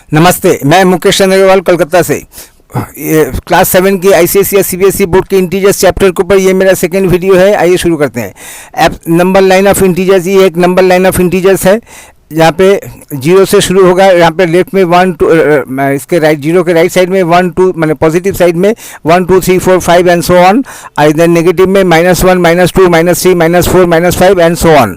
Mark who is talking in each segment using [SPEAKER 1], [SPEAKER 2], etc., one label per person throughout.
[SPEAKER 1] नमस्ते, मैं मुकेश चंद्र अग्रवाल कोलकाता से। ये क्लास 7 की आईसीएसई या सीबीएसई बोर्ड के इंटीजर्स चैप्टर के ऊपर ये मेरा सेकंड वीडियो है। आइए शुरू करते हैं। App number line of integers, ये एक नंबर लाइन ऑफ इंटीजर्स है यहाँ पे 0 से शुरू होगा। यहाँ पे लेफ्ट में 1 2, इसके राइट 0 के राइट साइड में 1 2 मैंने पॉजिटिव साइड में 1 2 3 4 5 एंड सो ऑन। इधर नेगेटिव में -1 -2 -3 -4 -5 एंड सो ऑन।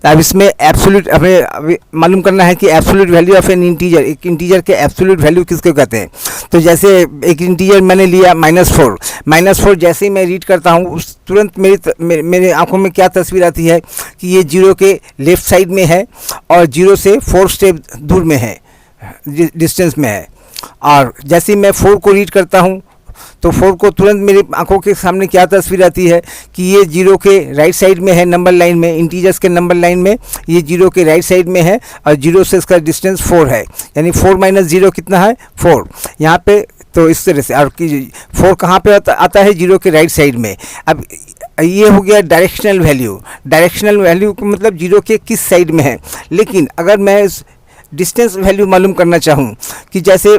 [SPEAKER 1] अब इसमें एब्सोल्यूट हमें मालूम करना है कि absolute value of an integer, एक इंटीजर के एब्सोल्यूट वैल्यू किसको कहते हैं। तो जैसे एक इंटीजर मैंने लिया -4 जैसे ही मैं रीड करता हूँ उस तुरंत मेरे आंखों में क्या तस्वीर आती है कि ये 0 के लेफ्ट साइड में है और 0 से 4 स्टेप दूर में है, डिस्टेंस में है। और जैसे ही मैं 4 को रीड करता हूँ तो 4 को तुरंत मेरी आंखों के सामने क्या तस्वीर आती है कि ये 0 के राइट साइड में है, नंबर लाइन में, इंटीजर्स के नंबर लाइन में ये 0 के राइट साइड में है और 0 से इसका डिस्टेंस 4 है, यानी 4 - 0 कितना है 4 यहाँ पे। तो इस तरह से, और 4 कहाँ पे आता है 0 के राइट साइड में। अब ये हो गया डायरेक्शनल वैल्यू। डायरेक्शनल वैल्यू का मतलब 0 के किस साइड में है। लेकिन अगर मैं डिस्टेंस वैल्यू मालूम करना चाहूँ कि जैसे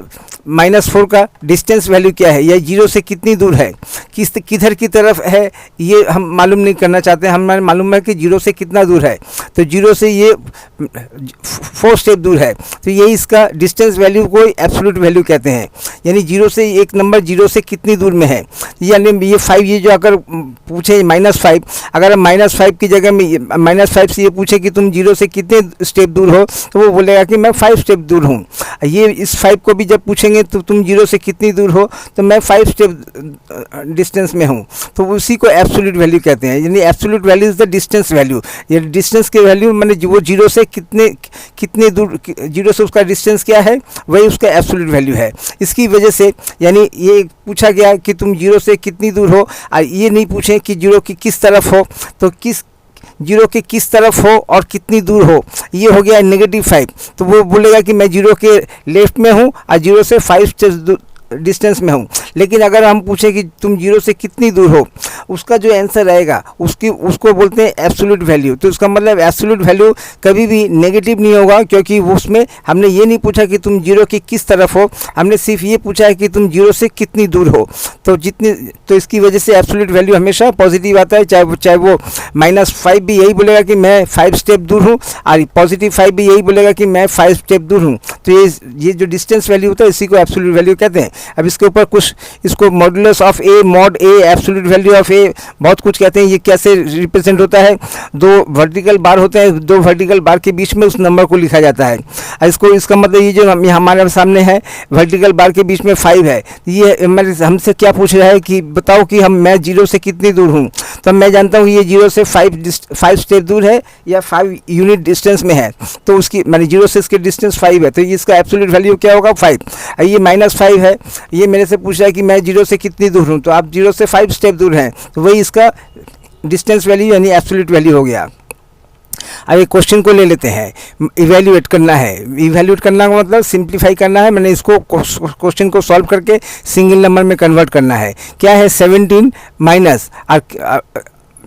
[SPEAKER 1] -4 का डिस्टेंस वैल्यू क्या है या 0 से कितनी दूर है, किधर की तरफ है, ये हम मालूम नहीं करना चाहते। हमें मालूम है कि 0 से कितना दूर है, तो 0 से ये 4 स्टेप दूर है, तो ये इसका डिस्टेंस वैल्यू को एब्सोल्यूट वैल्यू कहते हैं। यानी 0 से एक नंबर 0 से कितनी दूर में है। यानी ये 5, ये जो अगर पूछे -5, अगर हम -5 की जगह में -5 से ये पूछे कि तुम 0 से कितने स्टेप दूर हो, तो वो बोलेगा कि मैं 5 स्टेप दूर हूँ। ये इस 5 को भी जब पूछेंगे तो तुम 0 से कितनी दूर हो, तो मैं 5 स्टेप डिस्टेंस में हूँ, तो उसी को एब्सोल्यूट वैल्यू कहते हैं। यानी absolute value is the distance value. ये डिस्टेंस के वैल्यू मैंने वो 0 से कितने दूर, 0 से उसका डिस्टेंस क्या है, वही उसका एब्सोल्यूट वैल्यू है। इसकी वजह से यानी ये पूछा गया कि तुम 0 से कितनी दूर हो, और ये नहीं पूछें कि 0 की किस तरफ हो, तो 0 के किस तरफ हो और कितनी दूर हो। ये हो गया -5, तो वो बोलेगा कि मैं 0 के लेफ्ट में हूँ और 0 से 5 स्टेप्स डिस्टेंस में हूँ। लेकिन अगर हम पूछें कि तुम 0 से कितनी दूर हो, उसका जो आंसर आएगा उसको बोलते हैं एब्सोल्यूट वैल्यू। तो उसका मतलब एब्सोल्यूट वैल्यू कभी भी नेगेटिव नहीं होगा, क्योंकि उसमें हमने ये नहीं पूछा कि तुम 0 की किस तरफ हो, हमने सिर्फ ये पूछा है कि तुम 0 से कितनी दूर हो। तो इसकी वजह से एब्सोल्यूट वैल्यू हमेशा पॉजिटिव आता है। चाहे वो -5 भी यही बोलेगा कि मैं 5 स्टेप दूर हूँ, और +5 भी यही बोलेगा कि मैं 5 स्टेप दूर हूँ। तो ये जो डिस्टेंस वैल्यू होता है इसी को एब्सोल्यूट वैल्यू कहते हैं। अब इसके ऊपर कुछ, इसको modulus of a, mod a, absolute value of a, बहुत कुछ कहते हैं। ये कैसे रिप्रेजेंट होता है, 2 वर्टिकल बार होते हैं, 2 वर्टिकल बार के बीच में उस नंबर को लिखा जाता है। इसका मतलब ये जो हमारे सामने है वर्टिकल बार के बीच में 5 है, ये हमसे क्या पूछ रहा है कि बताओ कि मैं 0 से कितनी दूर हूँ। तो मैं जानता हूँ ये 0 से 5 स्टेप दूर है या 5 यूनिट डिस्टेंस में है, तो उसकी मैंने 0 से इसके डिस्टेंस 5 है, तो इसका एब्सोल्यूट वैल्यू क्या होगा 5। ये -5 है, ये मेरे से पूछ रहा है कि मैं 0 से कितनी दूर हूँ, तो आप 0 से 5 स्टेप दूर हैं, तो वही इसका डिस्टेंस वैल्यू यानी एब्सोल्यूट वैल्यू हो गया। अब एक क्वेश्चन को ले लेते हैं। इवैल्यूएट करना है, इवैल्यूएट करना का मतलब सिंप्लीफाई करना है। मैंने इसको क्वेश्चन को सॉल्व करके सिंगल नंबर में कन्वर्ट करना है। क्या है 17 माइनस,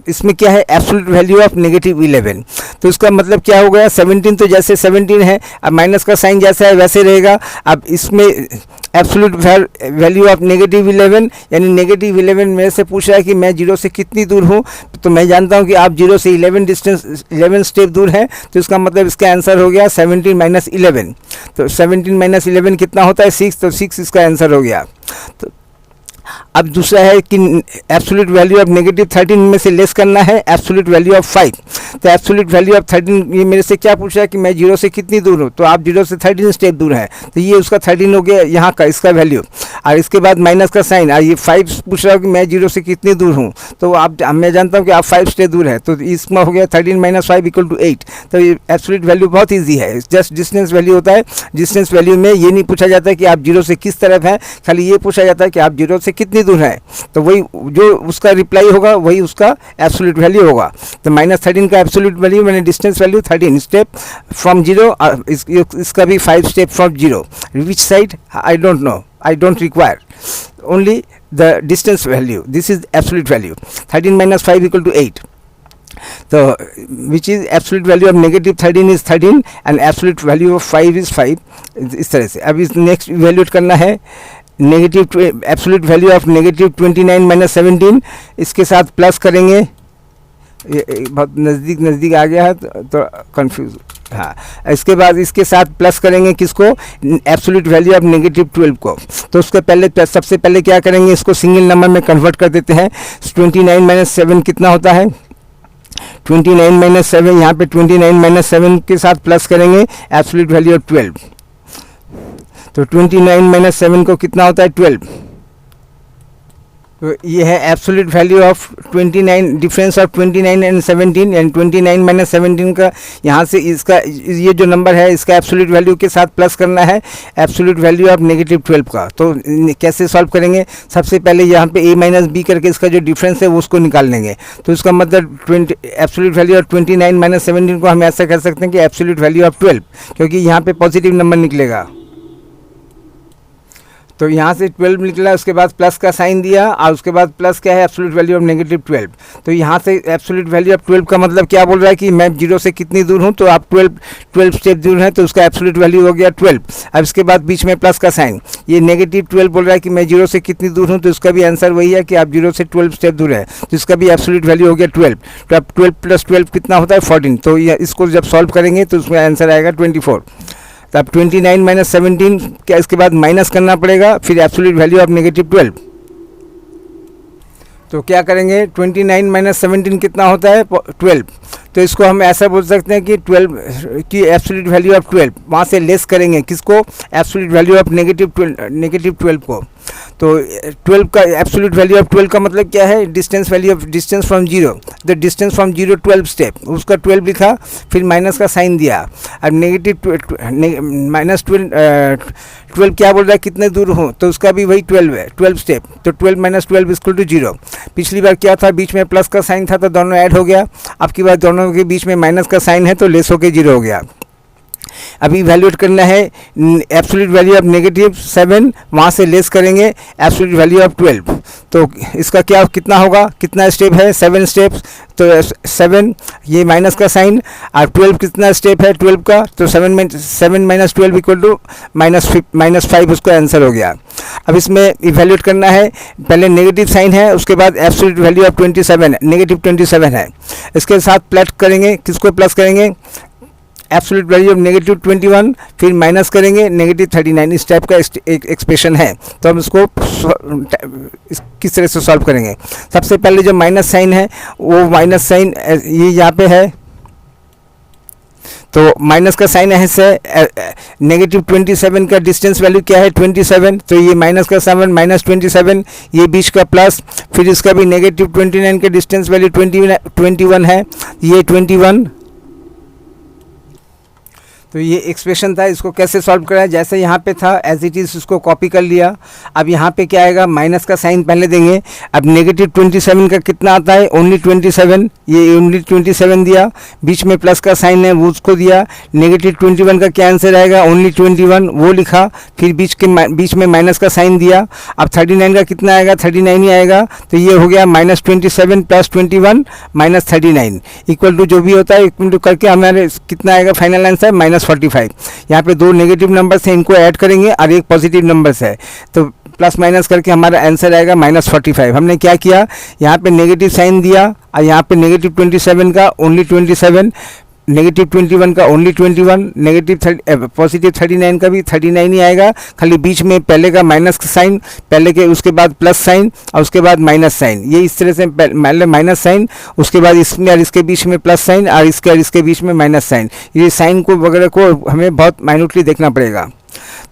[SPEAKER 1] इसमें क्या है एब्सोल्यूट वैल्यू ऑफ -11। तो इसका मतलब क्या हो गया, 17 तो जैसे 17 है, अब माइनस का साइन जैसा है वैसे रहेगा। अब इसमें एब्सोल्यूट वैल्यू ऑफ -11, यानी -11 मेरे से पूछ रहा है कि मैं 0 से कितनी दूर हूँ, तो मैं जानता हूँ कि आप 0 से 11 स्टेप दूर हैं, तो इसका मतलब इसका आंसर हो गया 17 - 11। तो 17 - 11 कितना होता है 6, तो 6 इसका आंसर हो गया। तो अब दूसरा है कि एब्सोल्यूट वैल्यू ऑफ -13 में से लेस करना है एब्सोल्यूट वैल्यू ऑफ 5। तो एब्सोल्यूट वैल्यू ऑफ 13, ये मेरे से क्या पूछ रहा है कि मैं 0 से कितनी दूर हूँ, तो आप 0 से 13 स्टेप दूर हैं, तो ये उसका 13 हो गया यहाँ का, इसका वैल्यू। और इसके बाद माइनस का साइन, और ये 5 पूछ रहा है कि मैं 0 से कितनी दूर हूँ, तो मैं जानता हूँ कि आप 5 स्टेप दूर है, तो इसमें हो गया 13 - 5 = 8। तो ये एब्सोल्यूट वैल्यू बहुत ईजी है, जस्ट डिस्टेंस वैल्यू होता है। डिस्टेंस वैल्यू में ये नहीं पूछा जाता है कि आप 0 से किस तरफ हैं, खाली ये पूछा जाता है कि आप 0 से कितनी दूर है, तो वही जो उसका रिप्लाई होगा वही उसका एब्सोल्यूट वैल्यू होगा। तो -13 का एब्सोल्यूट वैल्यू मैंने डिस्टेंस वैल्यू 13 स्टेप फ्रॉम 0, इसका भी 5 step from 0। Which side I don't know, I don't require, only the distance value. This is absolute value. 13 - 5 = 8. तो which is absolute value of negative 13 is 13 and absolute value of 5 is 5, इस तरह से। अब इस next evaluate करना है negative absolute value of negative 29 minus 17, इसके साथ प्लस करेंगे, ये बहुत नज़दीक आ गया है तो कंफ्यूज, हाँ। इसके बाद इसके साथ प्लस करेंगे किसको, एब्सोल्यूट वैल्यू ऑफ नेगेटिव 12 को। तो उसके पहले सबसे पहले क्या करेंगे, इसको सिंगल नंबर में कन्वर्ट कर देते हैं। 29 माइनस 7 कितना होता है, 29 माइनस 7, यहाँ पे 29 माइनस 7 के साथ प्लस करेंगे एब्सोल्यूट वैल्यू ऑफ 12, तो 29 माइनस 7 को कितना होता है 12। तो ये है absolute value of 29, difference of 29 and 17, and 29 minus 17 का यहाँ से इसका ये जो नंबर है इसका एब्सोल्यूट वैल्यू के साथ प्लस करना है एब्सोल्यूट वैल्यू ऑफ नेगेटिव 12 का। तो कैसे सॉल्व करेंगे, सबसे पहले यहाँ पे a माइनस बी करके इसका जो डिफरेंस है वो उसको निकाल लेंगे। तो इसका मतलब एब्सोल्यूट वैल्यू ऑफ 29 माइनस 17 को हम ऐसा कर सकते हैं कि एब्सोल्यूट वैल्यू ऑफ 12, क्योंकि यहाँ पे पॉजिटिव नंबर निकलेगा। तो यहाँ से 12 निकला, उसके बाद प्लस का साइन दिया, और उसके बाद प्लस क्या है एब्सोल्यूट वैल्यू ऑफ नेगेटिव 12। तो यहाँ से एब्सोल्यूट वैल्यू ऑफ 12 का मतलब क्या बोल रहा है कि मैं 0 से कितनी दूर हूँ, तो आप 12 स्टेप दूर है, तो उसका एब्सोल्यूट वैल्यू हो गया 12। अब इसके बाद बीच में प्लस का साइन, ये नेगेटिव 12 बोल रहा है कि मैं 0 से कितनी दूर हूँ, तो इसका भी आंसर वही है कि आप 0 से 12 स्टेप दूर है, तो इसका भी एब्सोल्यूट वैल्यू हो गया 12। तो अब 12 प्लस 12 कितना होता है 14। तो इसको जब सॉल्व करेंगे तो उसमें आंसर आएगा 24। तो अब 29 माइनस 17 क्या, इसके बाद माइनस करना पड़ेगा, फिर एब्सोल्यूट वैल्यू ऑफ नेगेटिव 12। तो क्या करेंगे, 29 माइनस 17 कितना होता है 12। तो इसको हम ऐसा बोल सकते हैं कि 12 की एब्सोल्यूट वैल्यू ऑफ 12, वहाँ से लेस करेंगे किसको, एब्सोल्यूट वैल्यू ऑफ नेगेटिव 12 को। तो 12 का एब्सोल्यूट वैल्यू ऑफ 12 का मतलब क्या है, distance value of distance from 0, the distance from 0 12 step, उसका 12 लिखा, फिर माइनस का साइन दिया। अब नेगेटिव माइनस 12 क्या बोल रहा है कितने दूर हो, तो उसका भी वही 12 है, 12 स्टेप। तो 12 माइनस 12 इक्वल टू 0। पिछली बार क्या था, बीच में प्लस का साइन था तो दोनों ऐड हो गया, अब की बार दोनों के बीच में माइनस का साइन है तो लेस होके 0 हो गया। अभी इवैल्यूएट करना है एब्सोल्यूट वैल्यू ऑफ नेगेटिव 7, वहाँ से लेस करेंगे एब्सोल्यूट वैल्यू ऑफ 12। तो इसका क्या कितना होगा, कितना स्टेप है 7 स्टेप्स, तो 7 ये माइनस का साइन, और 12 कितना स्टेप है 12 का, तो 7 माइनस 12 इक्वल टू -5 उसका आंसर हो गया। अब इसमें इवैल्यूएट करना है, पहले नेगेटिव साइन है, उसके बाद एब्सोल्यूट वैल्यू ऑफ 27 नेगेटिव 27 है, इसके साथ प्लस करेंगे, किसको प्लस करेंगे एब्सोल्यूट वैल्यू ऑफ नेगेटिव 21, फिर माइनस करेंगे नेगेटिव 39। इस टाइप का एक एक्सप्रेशन है। तो हम इसको किस तरह से सॉल्व करेंगे, सबसे पहले जो माइनस साइन है वो माइनस साइन ये यहाँ पे है, तो माइनस का साइन ऐसे नेगेटिव 27 का डिस्टेंस वैल्यू क्या है 27, तो ये माइनस का 7 माइनस 27, ये बीच का प्लस, फिर इसका भी नेगेटिव 29 का डिस्टेंस वैल्यू 21 है, ये 21। तो ये एक्सप्रेशन था, इसको कैसे सॉल्व करा, जैसे यहाँ पे था एज इट इज़ उसको कॉपी कर लिया। अब यहाँ पे क्या आएगा, माइनस का साइन पहले देंगे। अब नेगेटिव 27 का कितना आता है ओनली 27, ये ओनली 27 दिया, बीच में प्लस का साइन है वो उसको दिया। नेगेटिव 21 का क्या आंसर आएगा ओनली 21, वो लिखा, फिर बीच में माइनस का साइन दिया। अब 39 का कितना आएगा 39 ही आएगा, तो ये हो गया -27 प्लस 21 माइनस 39 इक्वल टू जो भी होता है इक्वल टू करके हमारे कितना आएगा फाइनल आंसर -45। यहाँ पे दो नेगेटिव नंबर्स हैं, इनको ऐड करेंगे और एक पॉजिटिव नंबर्स है, तो प्लस माइनस करके हमारा आंसर आएगा -45। हमने क्या किया, यहाँ पे नेगेटिव साइन दिया और यहाँ पे नेगेटिव 27 का ओनली 27, नेगेटिव 21 का ओनली 21, नेगेटिव पॉजिटिव 39 का भी 39 ही आएगा, खाली बीच में पहले का माइनस साइन, पहले के उसके बाद प्लस साइन और उसके बाद माइनस साइन, ये इस तरह से पहले माइनस साइन, उसके बाद इसमें और इसके बीच में प्लस साइन और इसके बीच में माइनस साइन, ये साइन को वगैरह को हमें बहुत माइन्यूटली देखना पड़ेगा।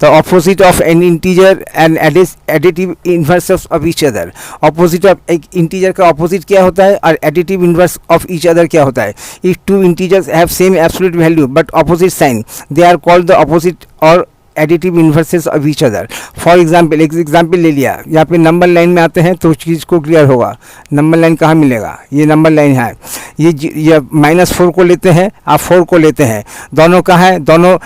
[SPEAKER 1] तो opposite of an integer and additive inverse of each other, opposite of एक इंटीजर का ऑपोजिट क्या होता है और additive inverse of each other क्या होता है। If two integers have same absolute value but opposite sign, they are called the opposite और additive inverses of each other. For example, एक एग्जांपल ले लिया, यहाँ पे नंबर लाइन में आते हैं तो चीज़ को क्लियर होगा। नंबर लाइन कहाँ मिलेगा, ये नंबर लाइन है, ये -4 को लेते हैं, आप 4 को लेते हैं, दोनों कहाँ है, दोनों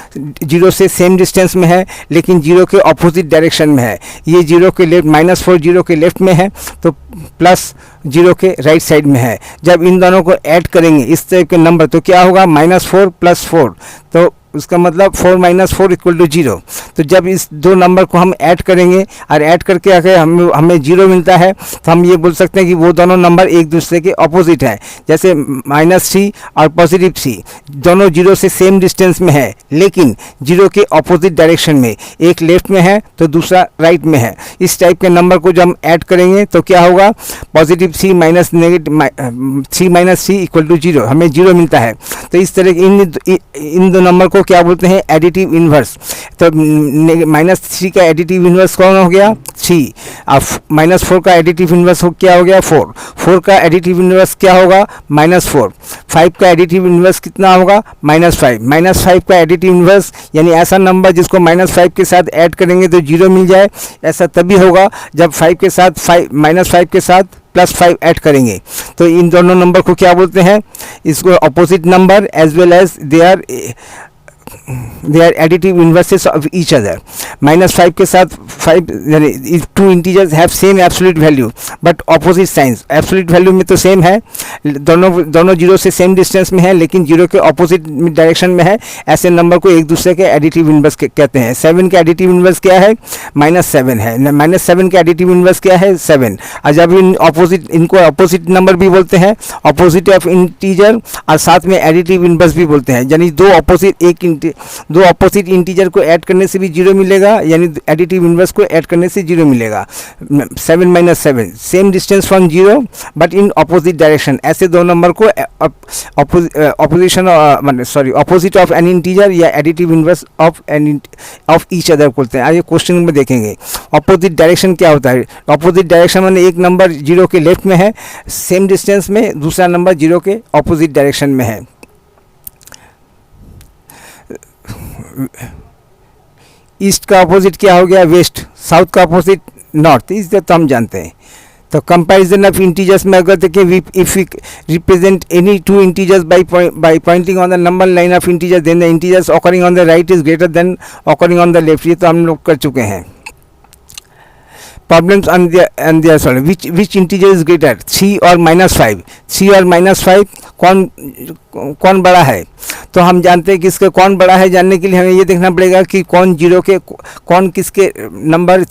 [SPEAKER 1] 0 से सेम डिस्टेंस में है लेकिन 0 के ऑपोजिट डायरेक्शन में है। ये 0 के लेफ्ट, -4 0 के लेफ्ट में है तो प्लस 0 के राइट साइड में है। जब इन दोनों को ऐड करेंगे इस टाइप के नंबर तो क्या होगा, -4 + 4, तो उसका मतलब 4 - 4 = 0। तो जब इस दो नंबर को हम ऐड करेंगे और ऐड करके अगर हमें 0 मिलता है तो हम ये बोल सकते हैं कि वो दोनों नंबर एक दूसरे के ऑपोजिट हैं। जैसे -3 और +3 दोनों 0 से सेम डिस्टेंस में है लेकिन 0 के ऑपोजिट डायरेक्शन में, एक लेफ्ट में है तो दूसरा राइट में है। इस टाइप के नंबर को जब हम ऐड करेंगे तो क्या होगा, +3 - 3 = 0, हमें 0 मिलता है। तो इस तरह इन दो नंबर को क्या बोलते हैं, एडिटिव इन्वर्स। तो -3 का एडिटिव इन्वर्स कौन हो गया, 3। अब -4 का एडिटिव इन्वर्स क्या हो गया, 4। 4 का एडिटिव इन्वर्स क्या होगा, -4। 5 का एडिटिव इन्वर्स कितना होगा, -5। -5 का एडिटिव इन्वर्स यानी ऐसा नंबर जिसको -5 के साथ ऐड करेंगे तो 0 मिल जाए, ऐसा तभी होगा जब -5 के साथ +5 ऐड करेंगे। तो इन दोनों नंबर को क्या बोलते हैं, इसको opposite number as well as they are additive inverses of each other। -5 के साथ 5 यानी 2 integers have same absolute value but opposite science. Absolute value में तो सेम है, दोनों 0 से सेम डिस्टेंस में है लेकिन 0 के ऑपोजिट डायरेक्शन में है, ऐसे नंबर को एक दूसरे के एडिटिव इन्वर्स कहते हैं। 7 का एडिटिव इन्वर्स क्या है, -7 है। -7 का एडिटिव इन्वर्स क्या है, 7। और जब इनको अपोजिट नंबर भी बोलते हैं, अपोजिट ऑफ इंटीजर, और साथ में एडिटिव इन्वर्स भी बोलते हैं। यानी दो अपोजिट इंटीजर को ऐड करने से भी 0 मिलेगा, यानी एडिटिव इन्वर्स को ऐड करने से 0 मिलेगा। 7 - 7 same distance from 0 but in opposite direction, ऐसे दो नंबर को अपोजिट ऑफ एन इंटीजर या additive inverse of each other बोलते हैं। आगे क्वेश्चन में देखेंगे अपोजिट डायरेक्शन क्या होता है। अपोजिट डायरेक्शन माने एक नंबर 0 के लेफ्ट में है सेम डिस्टेंस में, दूसरा नंबर 0 के अपोजिट डायरेक्शन में है। ईस्ट का अपोजिट क्या हो गया, वेस्ट। साउथ का अपोजिट नॉर्थ, इसे तो हम जानते हैं। तो कंपैरिजन ऑफ इंटीजर्स में अगर देखें, if we represent any 2 integers by pointing on the number line of integers, then the integers occurring on the right is greater than occurring on the left। ये तो हम लोग कर चुके हैं। Problems and their solution. Which integer is greater, 3 और -5? 3 और -5 कौन बड़ा है? तो हम जानते हैं कि इसके कौन बड़ा है, जानने के लिए हमें ये देखना पड़ेगा कि कौन किसके नंबर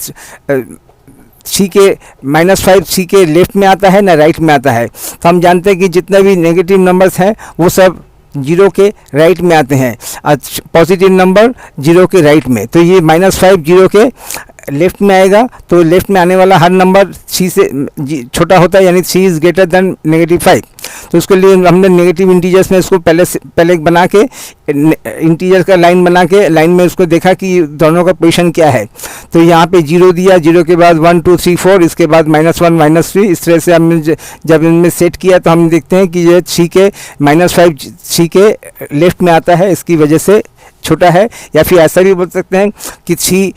[SPEAKER 1] 3 के -5 3 के लेफ्ट में आता है ना राइट में आता है। तो हम जानते हैं कि जितने भी नेगेटिव नंबर्स हैं वो सब 0 के राइट में आते हैं और पॉजिटिव नंबर 0 के राइट में। तो ये -5 0 के लेफ्ट में आएगा, तो लेफ्ट में आने वाला हर नंबर 3 से छोटा होता है, यानी 3 इज़ ग्रेटर देन -5। तो उसके लिए हमने नेगेटिव इंटीजर्स में इसको पहले बना के इंटीजर का लाइन बना के लाइन में उसको देखा कि दोनों का पोजीशन क्या है। तो यहाँ पे 0 दिया, 0 के बाद 1 2 3 4, इसके बाद -1 -3। इस तरह से हमने जब इनमें सेट किया तो हम देखते हैं कि ये 3 के -5 3 के लेफ्ट में आता है, इसकी वजह से छोटा है। या फिर ऐसा भी बोल सकते हैं कि 3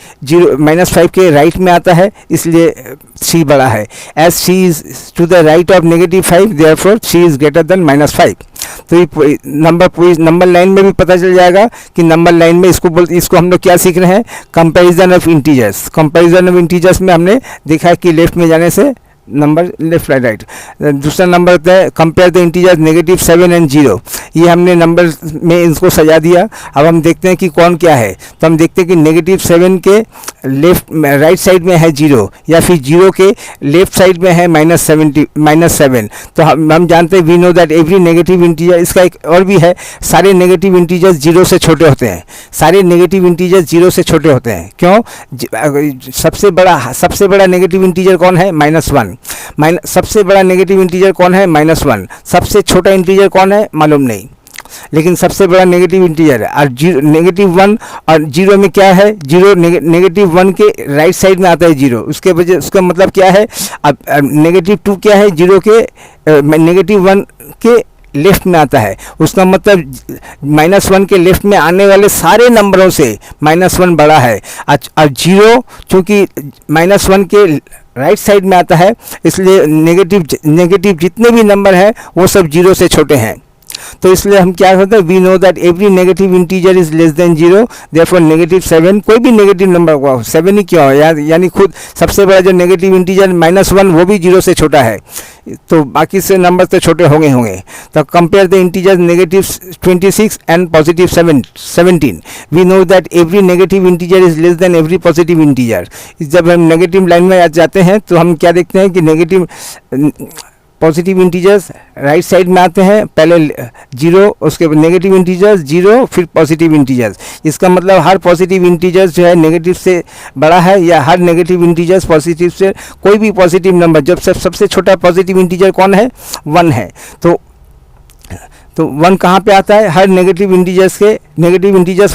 [SPEAKER 1] -5 के राइट में आता है, इसलिए 3 बड़ा है। As 3 is to the right of -5 therefore 3 is greater than -5। तो ये नंबर लाइन में भी पता चल जाएगा कि नंबर लाइन में इसको हम लोग क्या सीख रहे हैं, comparison of integers. Comparison of integers में हमने देखा कि लेफ्ट में जाने से नंबर लेफ्ट राइट। दूसरा नंबर होता है कंपेयर द इंटीजर्स -7 एंड 0। ये हमने नंबर में इसको सजा दिया। अब हम देखते हैं कि कौन क्या है। तो हम देखते हैं कि -7 के राइट साइड में है 0, या फिर 0 के लेफ्ट साइड में है -7। तो हम जानते हैं, we know that every negative integer, इसका एक और भी है, सारे नेगेटिव इंटीजर्स 0 से छोटे होते हैं। सारे नेगेटिव इंटीजर्स 0 से छोटे होते हैं। क्यों? सबसे बड़ा नेगेटिव इंटीजर कौन है, -1। सबसे बड़ा नेगेटिव इंटीजर कौन है, -1। सबसे छोटा इंटीजर कौन है, मालूम नहीं, लेकिन सबसे बड़ा नेगेटिव इंटीजर है। और -1 और 0 में क्या है, 0 -1 के राइट साइड में आता है 0। उसका मतलब क्या है, अब -2 क्या है, 0 के -1 के लेफ्ट में आता है, उसका मतलब -1 के लेफ्ट में आने वाले सारे नंबरों से -1 बड़ा है। और 0 चूँकि -1 के राइट साइड में आता है, इसलिए नेगेटिव जितने भी नंबर हैं वो सब 0 से छोटे हैं। तो इसलिए हम क्या करते हैं, we know that every negative integer is less than 0, therefore -7, कोई भी नेगेटिव नंबर हुआ 7 ही क्यों है, यानी खुद सबसे बड़ा जो नेगेटिव इंटीजर -1 वो भी 0 से छोटा है, तो बाकी से नंबर तो छोटे होंगे। तो compare the integer -26 and +17, we know that every negative integer is less than every positive integer. जब हम नेगेटिव लाइन में जाते हैं तो हम क्या देखते हैं कि negative positive integers right side में आते हैं, पहले 0, उसके बाद नेगेटिव इंटीजर्स 0, फिर पॉजिटिव इंटीजर्स। इसका मतलब हर पॉजिटिव इंटीजर्स जो है नेगेटिव से बड़ा है, या हर नेगेटिव इंटीजर्स पॉजिटिव से, कोई भी पॉजिटिव नंबर जब सबसे छोटा पॉजिटिव इंटीजर कौन है, 1 है। तो 1 कहाँ पे आता है, हर नेगेटिव इंटीजर्स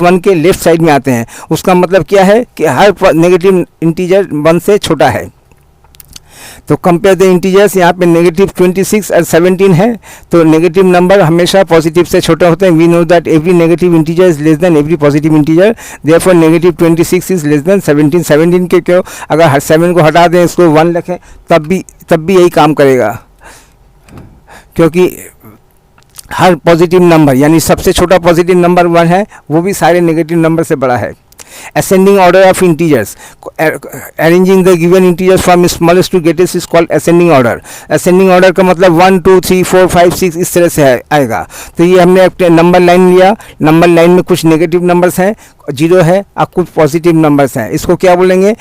[SPEAKER 1] 1 के लेफ्ट साइड में आते हैं। उसका मतलब क्या है कि हर नेगेटिव इंटीजर 1 से छोटा है। तो कंपेयर द इंटीजर्स, यहाँ पे -26 और 17 है, तो नेगेटिव नंबर हमेशा पॉजिटिव से छोटे होते हैं। We know that every negative integer is less than every positive integer, therefore -26 is less than 17। 17 के क्यों, अगर हर 7 को हटा दें, इसको 1 रखें, तब भी यही काम करेगा, क्योंकि हर पॉजिटिव नंबर यानी सबसे छोटा पॉजिटिव नंबर 1 है, वो भी सारे नेगेटिव नंबर से बड़ा है। Ascending order of integers, arranging the given integers from smallest to greatest is called ascending order. Ascending order का मतलब 1 2 3 4 5 6 इस तरह से आएगा। तो ये हमने एक नंबर लाइन लिया, नंबर लाइन में कुछ नेगेटिव नंबर्स हैं, 0 है, और कुछ पॉजिटिव नंबर्स हैं, इसको क्या बोलेंगे,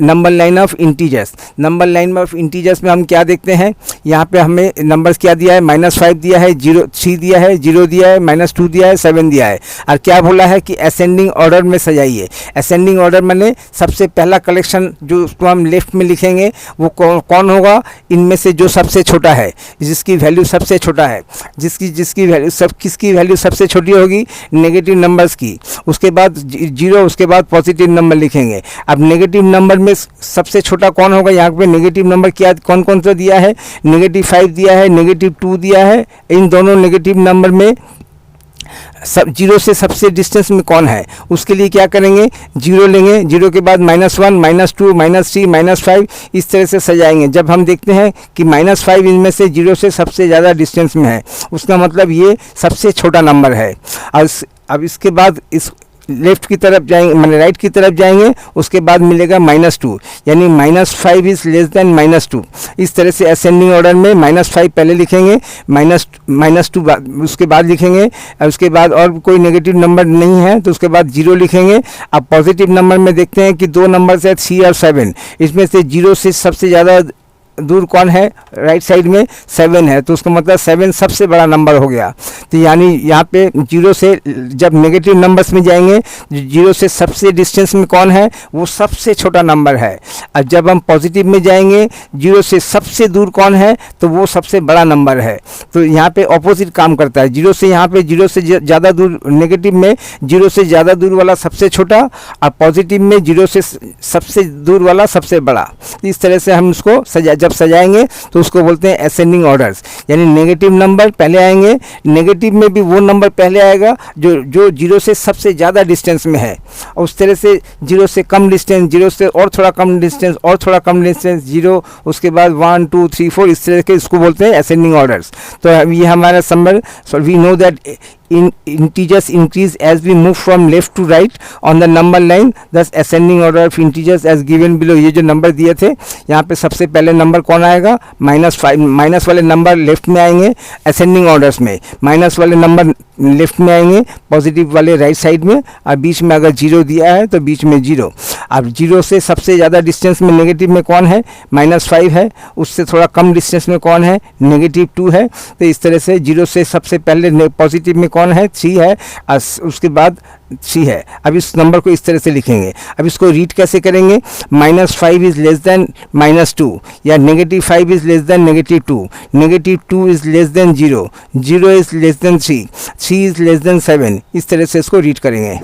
[SPEAKER 1] number line of integers. Number line of integers में हम क्या देखते हैं, यहाँ पे हमें नंबर्स क्या दिया है, -5 दिया है, 3 दिया है, 0 दिया है, -2 दिया है, 7 दिया है, और क्या बोला है कि असेंडिंग ऑर्डर में सजाइए। असेंडिंग ऑर्डर मैंने सबसे पहला कलेक्शन जो उसको हम लेफ्ट में लिखेंगे वो कौन होगा, इनमें से जो सबसे छोटा है, जिसकी वैल्यू सबसे छोटा है, जिसकी वैल्यू किसकी वैल्यू सबसे छोटी होगी, नेगेटिव नंबर्स की। उसके बाद 0, उसके बाद पॉजिटिव नंबर लिखेंगे। अब नेगेटिव नंबर में सबसे छोटा कौन होगा, यहाँ पे नेगेटिव नंबर क्या कौन सा दिया है, -5 दिया है, -2 दिया है। इन दोनों नेगेटिव नंबर में 0 से सबसे डिस्टेंस में कौन है, उसके लिए क्या करेंगे, 0 लेंगे, 0 के बाद -1 -2 -3 -5 इस तरह से सजाएंगे। जब हम देखते हैं कि -5 इनमें से 0 से सबसे ज़्यादा डिस्टेंस में है, उसका मतलब ये सबसे छोटा नंबर है। अब इसके बाद इस लेफ्ट की तरफ जाएंगे, मैंने राइट की तरफ जाएंगे, उसके बाद मिलेगा -2, यानी -5 इज लेस देन -2। इस तरह से असेंडिंग ऑर्डर में -5 पहले लिखेंगे, -2 उसके बाद लिखेंगे, उसके बाद और कोई नेगेटिव नंबर नहीं है तो उसके बाद 0 लिखेंगे। अब पॉजिटिव नंबर में देखते हैं कि 2 नंबर है 3 और 7, इसमें से 0 से सबसे ज़्यादा दूर कौन है, राइट साइड में 7 है, तो उसका मतलब 7 सबसे बड़ा नंबर हो गया। तो यानी यहाँ पे 0 से जब नेगेटिव नंबर्स में जाएंगे, 0 से सबसे डिस्टेंस में कौन है, वो सबसे छोटा नंबर है। और जब हम पॉजिटिव में जाएंगे, 0 से सबसे दूर कौन है, तो वो सबसे बड़ा नंबर है। तो यहाँ पे ऑपोजिट काम करता है, 0 से यहाँ पे 0 से ज़्यादा दूर, नेगेटिव में 0 से ज़्यादा दूर वाला सबसे छोटा, और पॉजिटिव में 0 से सबसे दूर वाला सबसे बड़ा। इस तरह से हम उसको जब सजाएंगे तो उसको बोलते हैं असेंडिंग ऑर्डर्स, यानी नेगेटिव नंबर पहले आएंगे, नेगेटिव में भी वो नंबर पहले आएगा जो 0 से सबसे ज़्यादा डिस्टेंस में है, और उस तरह से 0 से कम डिस्टेंस, 0 से और थोड़ा कम डिस्टेंस, और थोड़ा कम डिस्टेंस, 0, उसके बाद 1 2 3 4 इस तरह के इसको बोलते हैं असेंडिंग ऑर्डर्स। तो ये हमारा नंबर, so we know that integers increase as we move from left to right on the number line, thus ascending order of integers as given below। ये जो नंबर दिए थे, यहाँ पे सबसे पहले नंबर कौन आएगा, -5, माइनस वाले नंबर लेफ्ट में आएंगे असेंडिंग ऑर्डर्स में, माइनस वाले नंबर लेफ्ट में आएंगे, पॉजिटिव वाले राइट साइड में, और बीच में अगर 0 दिया है तो बीच में 0। अब 0 से सबसे ज़्यादा डिस्टेंस में नेगेटिव में कौन है, -5 है, उससे थोड़ा कम डिस्टेंस में कौन है, -2 है। तो इस तरह से 0 से सबसे पहले पॉजिटिव में कौन है, 3 है, और उसके बाद 3 है। अब इस नंबर को इस तरह से लिखेंगे। अब इसको रीड कैसे करेंगे, -5 इज लेस देन -2, या -5 is less then -2, -2 is less than 0, 0 is less then 3 is less then 7। इस तरह से इसको रीड करेंगे।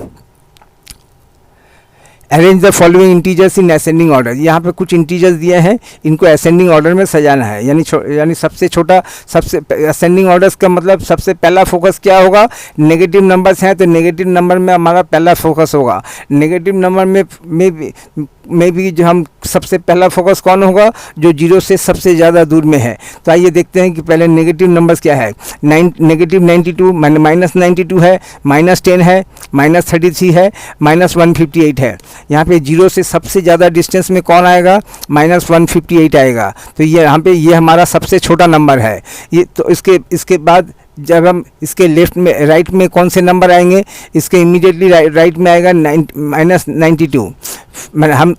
[SPEAKER 1] Arrange the following integers in ascending order. यहाँ पे कुछ इंटीजर्स दिए हैं, इनको असेंडिंग ऑर्डर में सजाना है, यानी सबसे छोटा, सबसे असेंडिंग ऑर्डर्स का मतलब सबसे पहला फोकस क्या होगा, नेगेटिव नंबर्स हैं तो नेगेटिव नंबर में हमारा पहला फोकस होगा। नेगेटिव नंबर में भी जो हम सबसे पहला फोकस कौन होगा, जो जीरो से सबसे ज़्यादा दूर में है। तो आइए देखते हैं कि पहले नेगेटिव नंबर्स क्या है। नेगेटिव 92 माइनस 92 है, -10 है, -33 है, -158 है। यहाँ पे जीरो से सबसे ज़्यादा डिस्टेंस में कौन आएगा, -158 आएगा। तो ये यहाँ पे ये हमारा सबसे छोटा नंबर है। ये तो इसके बाद जब हम इसके लेफ्ट में राइट में कौन से नंबर आएंगे, इसके इमीडिएटली राइट में आएगा -92।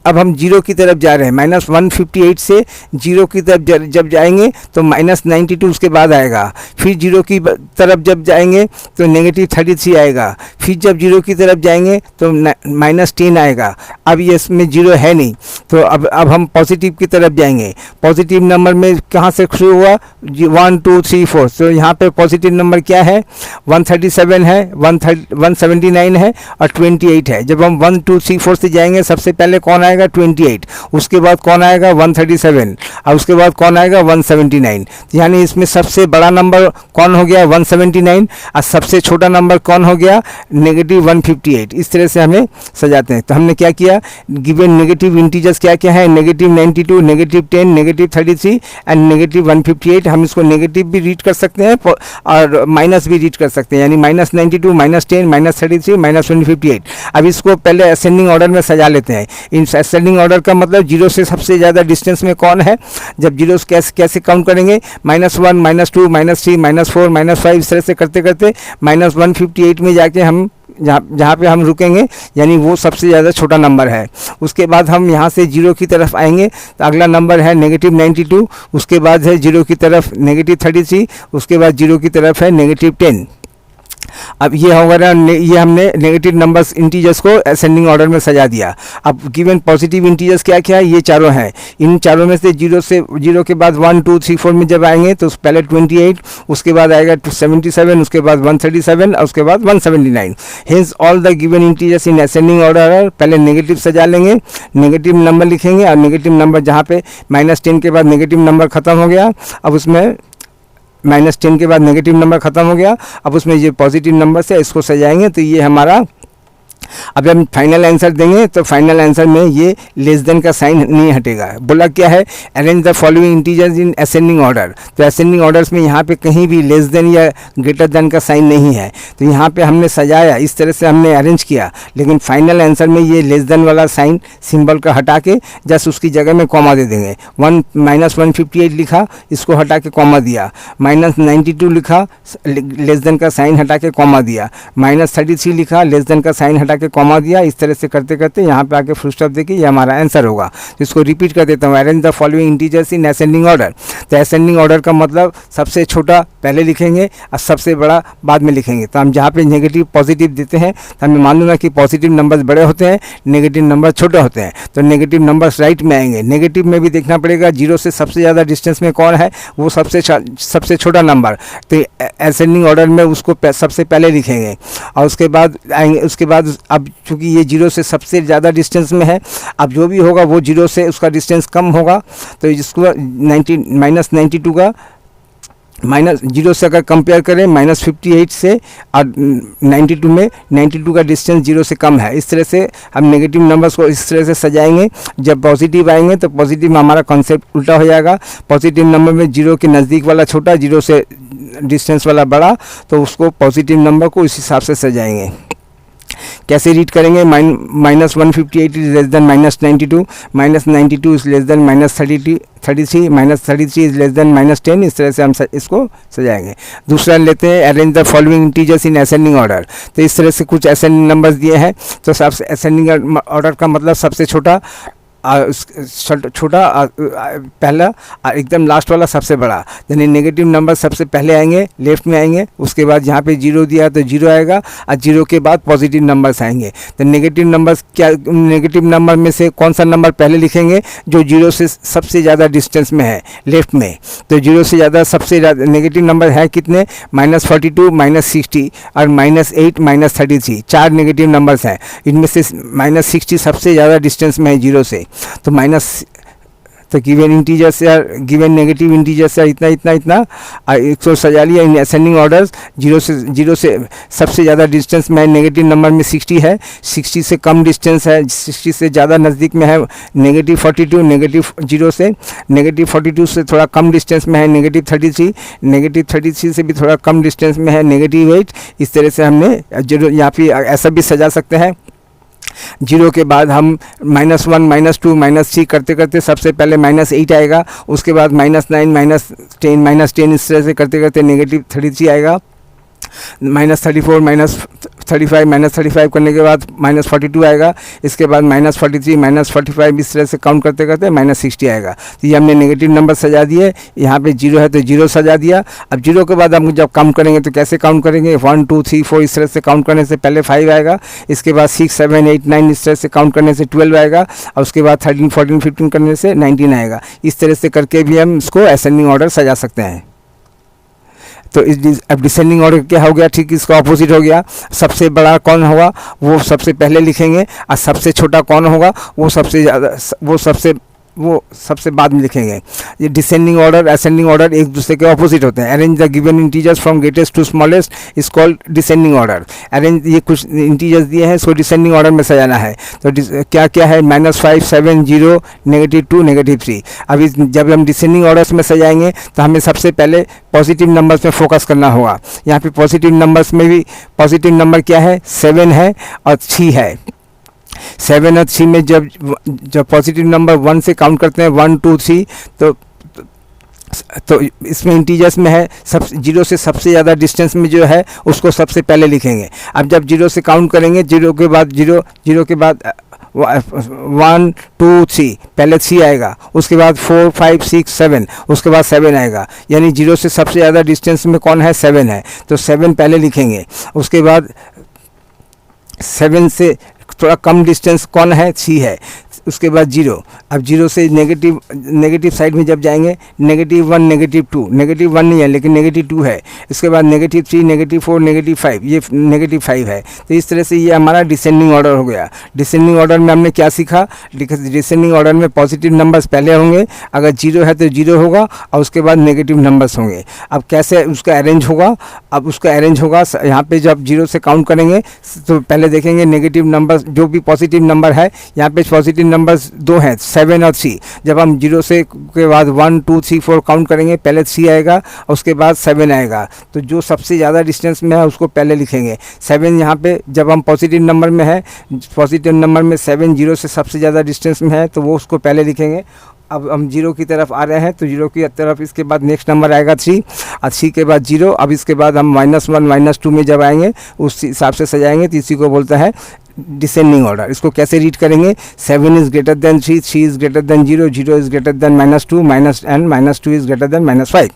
[SPEAKER 1] अब हम जीरो की तरफ जा रहे हैं, -158 से जीरो की तरफ जब जाएंगे तो -92 उसके बाद आएगा। फिर जीरो की तरफ जब जाएंगे तो -33 आएगा। फिर जब जीरो की तरफ जाएंगे तो -10 आएगा। अब ये इसमें जीरो है नहीं, तो अब हम पॉजिटिव की तरफ जाएंगे। पॉजिटिव नंबर में कहाँ से शुरू हुआ, 1 2 3 4। तो यहाँ पे पॉजिटिव नंबर क्या है, 137 है, 179 है और 28 है। जब हम 1 2 3 4 से जाएंगे, सबसे पहले कौन आएगा, 28। उसके बाद कौन आएगा, 137 और उसके बाद कौन आएगा, 179। यानी इसमें सबसे बड़ा नंबर कौन हो गया, 179 और सबसे छोटा नंबर कौन हो गया, -158। इस तरह से हमें सजाते हैं। तो हमने क्या किया, गिवन नेगेटिव इंटीजर्स क्या क्या है, -92, -10, -33 एंड -158। हम इसको नेगेटिव भी रीड कर सकते हैं और माइनस भी रीड कर सकते हैं, यानी -92, -10, -33, -158। अब इसको पहले असेंडिंग ऑर्डर में सजा लेते हैं। इन असेंडिंग ऑर्डर का मतलब जीरो से सबसे ज़्यादा डिस्टेंस में कौन है। जब जीरो कैसे काउंट करेंगे, -1, -2, -3, -4, -5, इस तरह से करते करते -158 में जाके हम जहाँ पे हम रुकेंगे, यानी वो सबसे ज़्यादा छोटा नंबर है। उसके बाद हम यहाँ से जीरो की तरफ आएंगे तो अगला नंबर है -92, उसके बाद है जीरो की तरफ -33, उसके बाद जीरो की तरफ है -10। अब ये हमारा ये हमने नेगेटिव नंबर्स इंटीजर्स को असेंडिंग ऑर्डर में सजा दिया। अब गिवन पॉजिटिव इंटीजर्स क्या क्या है, ये चारों हैं। इन चारों में से जीरो के बाद 1 2 3 4 में जब आएंगे तो पहले 28, उसके बाद आएगा 77, उसके बाद 137 और उसके बाद 179। Hence all the given integers in ascending order पहले नेगेटिव सजा लेंगे, नेगेटिव नंबर लिखेंगे और नेगेटिव नंबर जहाँ पे -10 के बाद नेगेटिव नंबर ख़त्म हो गया, अब उसमें -10 के बाद नेगेटिव नंबर ख़त्म हो गया, अब उसमें ये पॉजिटिव नंबर से इसको सजाएंगे तो ये हमारा। अब हम फाइनल आंसर देंगे तो फाइनल आंसर में ये लेस देन का साइन नहीं हटेगा। बोला क्या है, arrange the following integers in ascending order. तो असेंडिंग ऑर्डर्स में यहाँ पे कहीं भी लेस देन या ग्रेटर देन का साइन नहीं है, तो यहाँ पे हमने सजाया, इस तरह से हमने अरेंज किया। लेकिन फाइनल आंसर में ये लेस देन वाला साइन सिंबल का हटा के जस्ट उसकी जगह में कॉमा दे देंगे। -158 लिखा, इसको हटा के कॉमा दिया। -92 लिखा, लेस देन का साइन हटा के कॉमा दिया। -33 लिखा, लेस देन का साइन हटा के कॉमा दिया। इस तरह से करते करते यहाँ पे आके फुल स्टॉप देखिए, ये हमारा आंसर होगा। तो इसको रिपीट कर देता हूँ, arrange the following integers in ascending order. तो असेंडिंग ऑर्डर का मतलब सबसे छोटा पहले लिखेंगे और सबसे बड़ा बाद में लिखेंगे। तो हम जहाँ पे नेगेटिव पॉजिटिव देते हैं तो हमें मालूम है कि पॉजिटिव नंबर्स बड़े होते हैं, नेगेटिव नंबर छोटे होते हैं। तो नेगेटिव नंबर्स राइट में आएंगे। नेगेटिव में भी देखना पड़ेगा जीरो से सबसे ज़्यादा डिस्टेंस में कौन है, वो सबसे छोटा नंबर। तो असेंडिंग ऑर्डर में उसको सबसे पहले लिखेंगे और उसके बाद आएंगे। उसके बाद अब चूँकि ये जीरो से सबसे ज़्यादा डिस्टेंस में है, अब जो भी होगा वो जीरो से उसका डिस्टेंस कम होगा। तो इसको -92 का जीरो से अगर कंपेयर करें -58 से और 92 में 92 का डिस्टेंस जीरो से कम है। इस तरह से हम नेगेटिव नंबर्स को इस तरह से सजाएंगे। जब पॉजिटिव आएंगे तो पॉजिटिव में हमारा कॉन्सेप्ट उल्टा हो जाएगा। पॉजिटिव नंबर में जीरो के नज़दीक वाला छोटा, जीरो से डिस्टेंस वाला बड़ा, तो उसको पॉजिटिव नंबर को इस हिसाब से सजाएंगे। कैसे रीड करेंगे, -158 is less then -92, -92 is less then -33, -33 is less then -10। इस तरह से हम इसको सजाएंगे। दूसरा लेते हैं, arrange the following integers in ascending order. तो इस तरह से कुछ असेंडिंग नंबर्स दिए हैं। तो सबसे असेंडिंग ऑर्डर का मतलब सबसे छोटा छोटा पहला और एकदम लास्ट वाला सबसे बड़ा, यानी नेगेटिव नंबर सबसे पहले आएंगे, लेफ्ट में आएंगे, उसके बाद यहाँ पे जीरो दिया तो जीरो आएगा और जीरो के बाद पॉजिटिव नंबर्स आएंगे। तो नेगेटिव नंबर्स क्या, नेगेटिव नंबर में से कौन सा नंबर पहले लिखेंगे, जो जीरो से सबसे ज़्यादा डिस्टेंस में है लेफ्ट में। तो जीरो से ज़्यादा सबसे ज़्यादा नेगेटिव नंबर है कितने, -42, -60 और -8, -33, 4 नेगेटिव नंबर्स हैं। इनमें से -60 सबसे ज़्यादा डिस्टेंस में है जीरो से। तो गिवन इंटीजर्स या गिवन नेगेटिव इंटीजर्स या इतना इतना इतना इसको सजा लिया इन असेंडिंग ऑर्डर्स। जीरो से सबसे ज़्यादा डिस्टेंस में नेगेटिव नंबर में 60 है, 60 से कम डिस्टेंस है, 60 से ज़्यादा नज़दीक में है -42, नेगेटिव जीरो से -42 से थोड़ा कम डिस्टेंस में है -33 से भी थोड़ा कम डिस्टेंस में है -8। इस तरह से हमने जीरो यहाँ पे ऐसा भी सजा सकते हैं। जीरो के बाद हम -1, -2, -3 करते करते सबसे पहले -8 आएगा, उसके बाद -9, -10 इस तरह से करते करते -33 आएगा, -34, -35 करने के बाद -42 आएगा, इसके बाद -43, -45 इस तरह से काउंट करते करते -60 आएगा। तो ये हमने नेगेटिव नंबर सजा दिए। यहाँ पे जीरो है तो जीरो सजा दिया। अब जीरो के बाद हम जब काउंट करेंगे तो कैसे काउंट करेंगे, 1, 2, 3, 4 इस तरह से काउंट करने से पहले 5 आएगा, इसके बाद 6, 7, 8, 9 इस तरह से काउंट करने से 12 आएगा, और उसके बाद 13, 14, 15 करने से 19 आएगा। इस तरह से करके भी हम इसको असेंडिंग ऑर्डर सजा सकते हैं। तो अब डिसेंडिंग ऑर्डर क्या हो गया, ठीक इसका ऑपोजिट हो गया। सबसे बड़ा कौन होगा वो सबसे पहले लिखेंगे, और सबसे छोटा कौन होगा वो सबसे बाद में लिखेंगे। ये डिसेंडिंग ऑर्डर असेंडिंग ऑर्डर एक दूसरे के ऑपोजिट होते हैं। Arrange the given integers from greatest to smallest is called descending order. Arrange, ये कुछ इंटीजर्स दिए हैं, इसको डिसेंडिंग ऑर्डर में सजाना है। तो क्या क्या है, -5, 7, 0, -2, -3। अभी जब हम डिसेंडिंग ऑर्डर्स में सजाएंगे तो हमें सबसे पहले पॉजिटिव नंबर्स में फोकस करना होगा। यहाँ पे पॉजिटिव नंबर्स में भी पॉजिटिव नंबर क्या है, 7 है और 6 है। 7 और 3 में जब पॉजिटिव नंबर 1 से काउंट करते हैं, 1, 2, 3, तो इसमें इंटीजर्स में है जीरो से सबसे ज़्यादा डिस्टेंस में जो है उसको सबसे पहले लिखेंगे। अब जब जीरो से काउंट करेंगे, जीरो के बाद 1, 2, 3 पहले 3 आएगा, उसके बाद 4, 5, 6, 7 उसके बाद 7 आएगा। यानी जीरो से सबसे ज़्यादा डिस्टेंस में कौन है, 7 है, तो 7 पहले लिखेंगे। उसके बाद 7 से थोड़ा कम डिस्टेंस कौन है, 3 है, उसके बाद 0। अब 0 से नेगेटिव साइड में जब जाएंगे, -1, -2, -1 नहीं है लेकिन -2 है, इसके बाद -3, -4, -5, ये -5 है। तो इस तरह से ये हमारा डिसेंडिंग ऑर्डर हो गया। डिसेंडिंग ऑर्डर में हमने क्या सीखा, डिसेंडिंग ऑर्डर में पॉजिटिव नंबर्स पहले होंगे, अगर 0 है तो 0 होगा और उसके बाद नेगेटिव नंबर्स होंगे। अब कैसे उसका अरेंज होगा, अब उसका अरेंज होगा यहाँ पे जब 0 से काउंट करेंगे तो पहले देखेंगे नेगेटिव नंबर्स, जो भी पॉजिटिव नंबर है, यहाँ पे पॉजिटिव नंबर्स 2 हैं, 7 और 3। जब हम 0 से के बाद 1, 2, 3, 4 काउंट करेंगे, पहले 3 आएगा और उसके बाद 7 आएगा। तो जो सबसे ज़्यादा डिस्टेंस में है उसको पहले लिखेंगे। 7 यहाँ पे जब हम पॉजिटिव नंबर में है, पॉजिटिव नंबर में 7 0 से सबसे ज़्यादा डिस्टेंस में है तो वो उसको पहले लिखेंगे। अब हम 0 की तरफ आ रहे हैं तो 0 की तरफ इसके बाद नेक्स्ट नंबर आएगा 3 और 3 के बाद 0। अब इसके बाद हम -1, -2 में जब आएंगे उस हिसाब से सजाएंगे, तो इसी को बोलता है डिसेंडिंग ऑर्डर। इसको कैसे रीड करेंगे, 7 is greater then 3, 3 is greater then 0, 0 is greater then -2, -2 is greater than -5।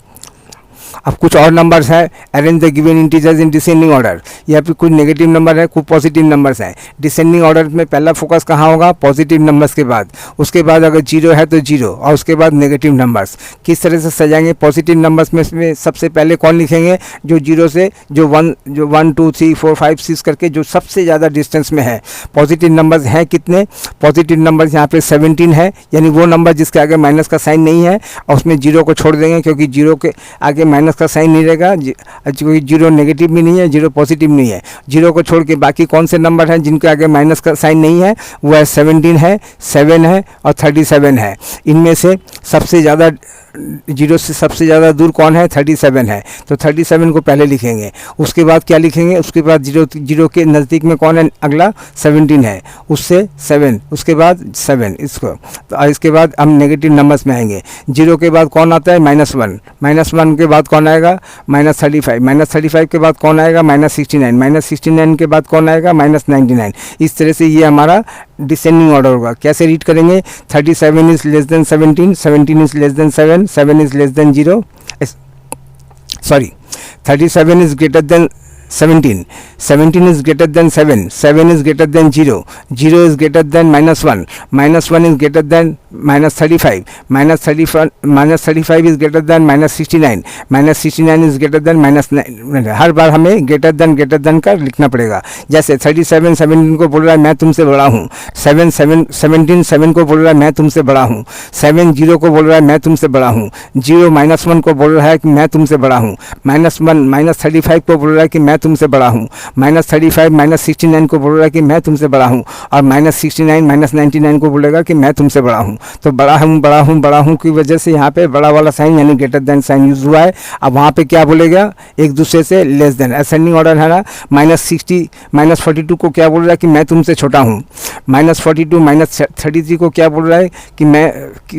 [SPEAKER 1] अब कुछ और नंबर्स हैं, arrange the given integers in descending order. यहाँ पे कुछ नेगेटिव नंबर है, कुछ पॉजिटिव नंबर्स हैं। डिसेंडिंग ऑर्डर में पहला फोकस कहाँ होगा, पॉजिटिव नंबर्स के बाद, उसके बाद अगर 0 है तो 0 और उसके बाद नेगेटिव नंबर्स। किस तरह से सजाएंगे, पॉजिटिव नंबर्स में सबसे पहले कौन लिखेंगे, जो 0 से जो 1, 2, 3, 4, 5, 6 करके जो सबसे ज़्यादा डिस्टेंस में है। पॉजिटिव नंबर्स हैं कितने, पॉजिटिव नंबर्स यहाँ पे 17 है, यानी वो नंबर जिसके आगे माइनस का साइन नहीं है, और उसमें 0 को छोड़ देंगे क्योंकि 0 के आगे माइनस का साइन नहीं रहेगा, क्योंकि 0 नेगेटिव भी नहीं है, 0 पॉजिटिव नहीं है। 0 को छोड़ के बाकी कौन से नंबर हैं जिनके आगे माइनस का साइन नहीं है, वो है 17 है, 7 है और 37 है। इनमें से सबसे ज़्यादा 0 से सबसे ज़्यादा दूर कौन है, 37 है, तो 37 को पहले लिखेंगे। उसके बाद क्या लिखेंगे, उसके बाद 0 के नज़दीक में कौन है, अगला 17 है, उससे 7, उसके बाद 7 इसको। तो इसके बाद हम नेगेटिव नंबर्स में आएंगे। 0 के बाद कौन आता है, -1, -1 के बाद बाद कौन आएगा, -35, -35 के बाद कौन आएगा, -69, -69 के बाद कौन आएगा, -99। इस तरह से ये हमारा डिसेंडिंग ऑर्डर होगा। कैसे रीड करेंगे, 37 is less than 17, 17 is less then 7, 7 is less than 0, sorry 37 is greater then 17, 17 is greater than 7, 7 is greater than 0, 0 is greater than -1, -1 is greater than -35, -35 is greater than -69, -69 is greater than -9। हर बार हमें greater than का लिखना पड़ेगा। जैसे 37 17 को बोल रहा है मैं तुमसे बड़ा हूँ, 17 7 को बोल रहा है मैं तुमसे बड़ा हूँ, 7 0 को बोल रहा है मैं तुमसे बड़ा हूँ, 0 -1 को बोल रहा है कि मैं तुमसे बड़ा हूँ, -1 -35 को बोल रहा है कि मैं तुमसे बड़ा हूँ, -35 -69 को बोल रहा है कि मैं तुमसे बड़ा हूँ, और -69 -99 को बोलेगा कि मैं तुमसे बड़ा हूँ। तो बड़ा हूँ की वजह से यहाँ पे बड़ा वाला साइन यानी ग्रेटर देन साइन यूज हुआ है। अब वहाँ पे क्या बोलेगा, एक दूसरे से लेस देन, असेंडिंग ऑर्डर है ना। -42 को क्या बोल रहा है कि मैं तुमसे छोटा हूँ, -42 -33 को क्या बोल रहा है कि मैं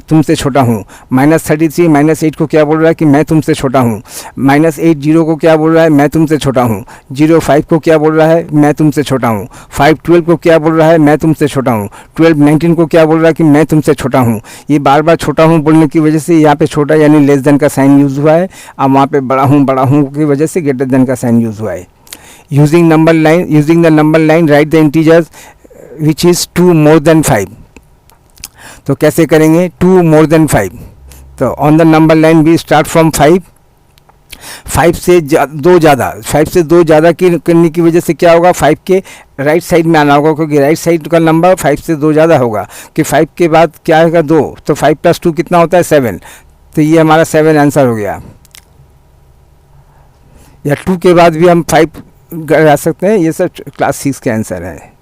[SPEAKER 1] तुमसे छोटा हूँ, -33 -8 को क्या बोल रहा है कि मैं तुमसे छोटा हूँ, -80 को क्या बोल रहा है मैं तुमसे छोटा हूँ, 05 को क्या बोल रहा है मैं तुमसे छोटा हूँ, 512 को क्या बोल रहा है मैं तुमसे छोटा हूँ, 12 19 को क्या बोल रहा है कि मैं तुमसे छोटा हूँ। ये बार बार छोटा हूँ बोलने की वजह से यहाँ पे छोटा यानी लेस देन का साइन यूज़ हुआ है। अब वहाँ पे बड़ा हूँ की वजह से ग्रेटर देन का साइन यूज़ हुआ है। Using the number line right the integers which is 2 more than 5। तो कैसे करेंगे, 2 more than 5। तो on the number line we start from 5 से 2 ज़्यादा करने की वजह से क्या होगा, 5 के राइट साइड में आना होगा, क्योंकि राइट साइड का नंबर 5 से 2 ज़्यादा होगा कि 5 के बाद क्या आएगा 2, तो 5 + 2 कितना होता है 7। तो ये हमारा 7 आंसर हो गया। या 2 के बाद भी हम 5 ला सकते हैं। ये सब क्लास 6 के आंसर है।